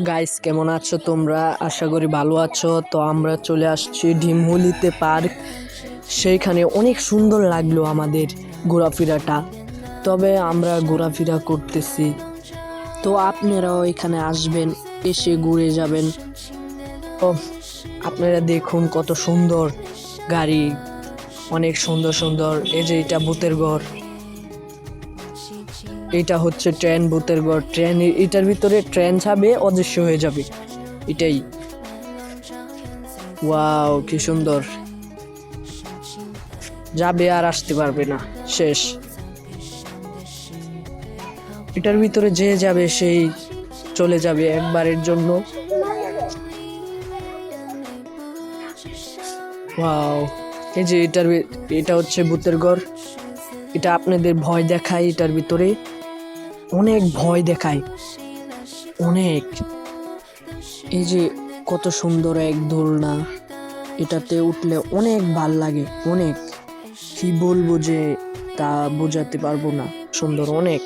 Guys কেমন আছো তোমরা? আশা করি ভালো আছো। তো আমরা চলে আসছি ডিমহুলিতে পার্ক। সেইখানে অনেক সুন্দর লাগলো আমাদের ঘোরাফেরাটা। তবে আমরা ঘোরাফেরা করতেছি, তো আপনারাও এখানে আসবেন, এসে ঘুরে যাবেন। ও আপনারা দেখুন কত সুন্দর গাড়ি, অনেক সুন্দর সুন্দর। এই যে এটা ভূতের ঘর, এটা হচ্ছে ট্রেন, ভূতের ঘর। ট্রেন, এটার ভিতরে ট্রেন যাবে, অদৃশ্য হয়ে যাবে। এটাই ওয়াও, কি সুন্দর। যাবে আর আসতে পারবে না, শেষ। এটার ভিতরে যে যাবে সেই চলে যাবে একবারের জন্য। ওয়াও, এই যে এটা হচ্ছে ভূতের ঘর। এটা আপনাদের ভয় দেখায়, এটার ভিতরে অনেক ভয় দেখায়, অনেক। এই যে কত সুন্দর এক দোলনা, এটাতে উঠলে অনেক ভাল লাগে, অনেক। কি বলবো যে তা বোঝাতে পারবো না, সুন্দর অনেক।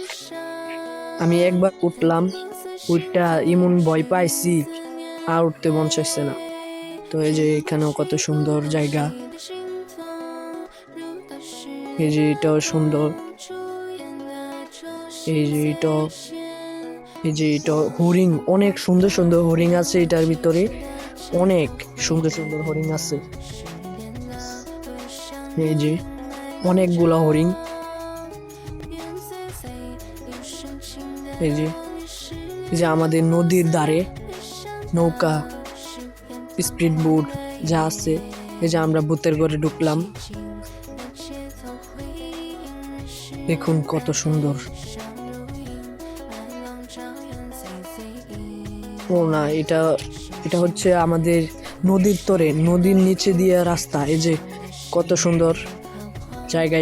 আমি একবার উঠলাম, ওইটা এমন ভয় পাইছি আর উঠতে মন চাইছে না। তো এই যে এখানেও কত সুন্দর জায়গা। এই যে এটাও সুন্দর। এই যে এটা হরিণ, অনেক সুন্দর সুন্দর হরিণ আছে এটার ভিতরে, অনেক সুন্দর সুন্দর হরিণ আছে। এই যে অনেকগুলা হরিণ। এই যে আমাদের নদীর ধারে নৌকা, স্পিড বোট যা আছে। এই যে আমরা ভূতের ঘরে ঢুকলাম, দেখুন কত সুন্দর। ও না, এটা হচ্ছে আমাদের নদীর তরে, নদীর নিচে দিয়ে রাস্তা। এই যে কত সুন্দর জায়গা।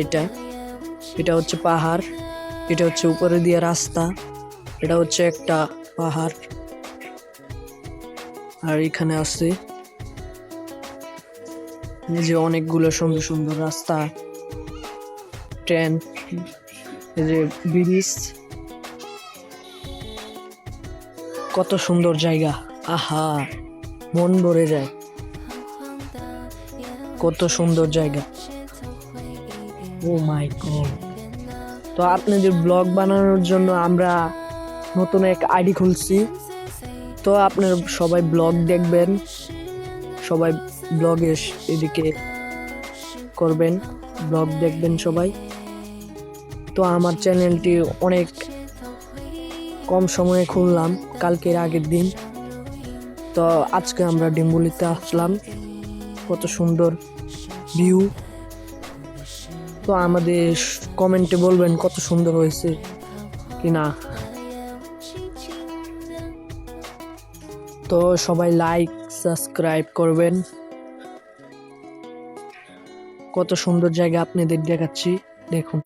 এটা হচ্ছে পাহাড়, এটা হচ্ছে উপরে দিয়ে রাস্তা, এটা হচ্ছে একটা পাহাড়। আর এখানে আছে এই যে অনেকগুলো সুন্দর সুন্দর রাস্তা, ট্রেন, এই যে ব্রিজ। কত সুন্দর জায়গা, আহা, মন ভরে যায়। কত সুন্দর জায়গা, ও মাই গড। তো আপনাদের ব্লগ বানানোর জন্য আমরা নতুন এক আইডি খুলছি। তো আপনারা সবাই ব্লগ দেখবেন, সবাই ব্লগে এদিকে করবেন, ব্লগ দেখবেন সবাই। তো আমার চ্যানেলটি অনেক কম সময়ে খুললাম, কালকের আগের দিন। তো আজকে আমরা ডিম্বুলিতে আসলাম, কত সুন্দর ভিউ। তো আমাদের কমেন্টে বলবেন কত সুন্দর হয়েছে কিনা। তো সবাই লাইক সাবস্ক্রাইব করবেন। কত সুন্দর জায়গা আপনাদের দেখাচ্ছি, দেখুন।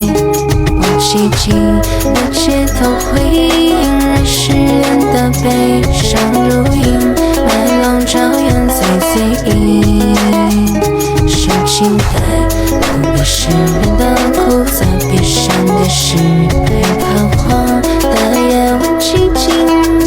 是